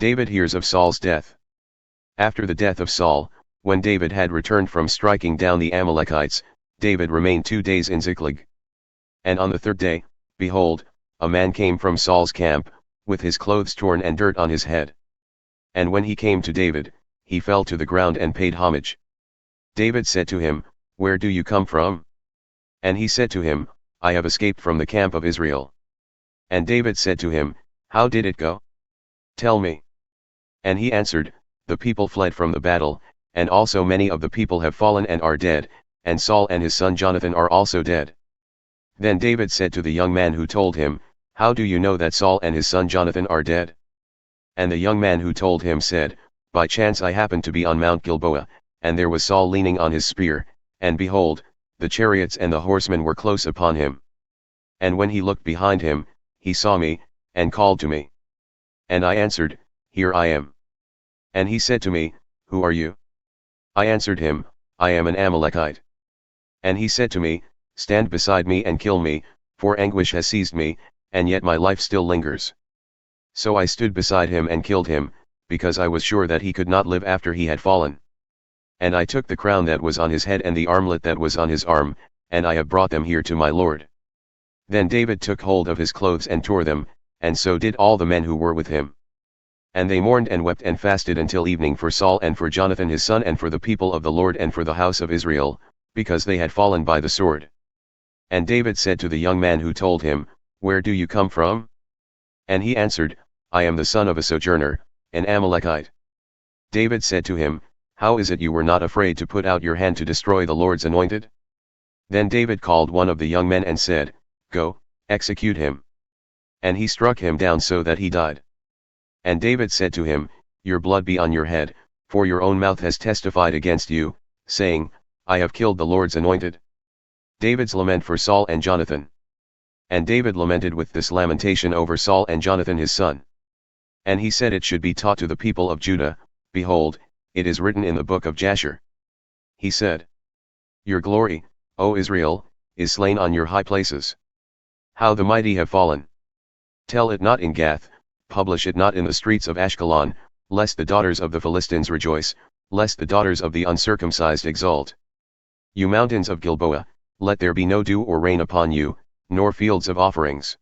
David hears of Saul's death. After the death of Saul, when David had returned from striking down the Amalekites, David remained 2 days in Ziklag. And on the third day, behold, a man came from Saul's camp, with his clothes torn and dirt on his head. And when he came to David, he fell to the ground and paid homage. David said to him, Where do you come from? And he said to him, I have escaped from the camp of Israel. And David said to him, How did it go? Tell me. And he answered, The people fled from the battle, and also many of the people have fallen and are dead, and Saul and his son Jonathan are also dead. Then David said to the young man who told him, How do you know that Saul and his son Jonathan are dead? And the young man who told him said, By chance I happened to be on Mount Gilboa, and there was Saul leaning on his spear, and behold, the chariots and the horsemen were close upon him. And when he looked behind him, he saw me, and called to me. And I answered, Here I am. And he said to me, Who are you? I answered him, I am an Amalekite. And he said to me, Stand beside me and kill me, for anguish has seized me, and yet my life still lingers. So I stood beside him and killed him, because I was sure that he could not live after he had fallen. And I took the crown that was on his head and the armlet that was on his arm, and I have brought them here to my lord. Then David took hold of his clothes and tore them, and so did all the men who were with him. And they mourned and wept and fasted until evening for Saul and for Jonathan his son and for the people of the Lord and for the house of Israel, because they had fallen by the sword. And David said to the young man who told him, Where do you come from? And he answered, I am the son of a sojourner, an Amalekite. David said to him, How is it you were not afraid to put out your hand to destroy the Lord's anointed? Then David called one of the young men and said, Go, execute him. And he struck him down so that he died. And David said to him, Your blood be on your head, for your own mouth has testified against you, saying, I have killed the Lord's anointed. David's lament for Saul and Jonathan. And David lamented with this lamentation over Saul and Jonathan his son. And he said it should be taught to the people of Judah, Behold, it is written in the book of Jasher. He said, Your glory, O Israel, is slain on your high places. How the mighty have fallen. Tell it not in Gath, publish it not in the streets of Ashkelon, lest the daughters of the Philistines rejoice, lest the daughters of the uncircumcised exult. You mountains of Gilboa, let there be no dew or rain upon you, nor fields of offerings.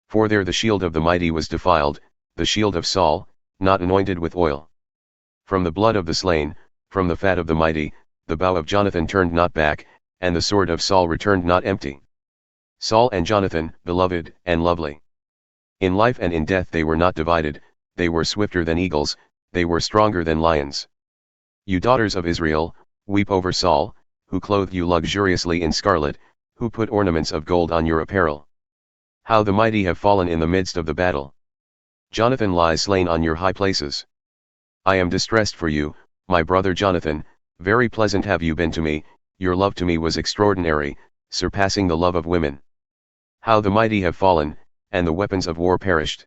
For there the shield of the mighty was defiled, the shield of Saul, not anointed with oil. From the blood of the slain, from the fat of the mighty, the bow of Jonathan turned not back, and the sword of Saul returned not empty. Saul and Jonathan, beloved and lovely. In life and in death they were not divided, they were swifter than eagles, they were stronger than lions. You daughters of Israel, weep over Saul, who clothed you luxuriously in scarlet, who put ornaments of gold on your apparel. How the mighty have fallen in the midst of the battle. Jonathan lies slain on your high places. I am distressed for you, my brother Jonathan, very pleasant have you been to me, your love to me was extraordinary, surpassing the love of women. How the mighty have fallen, and the weapons of war perished.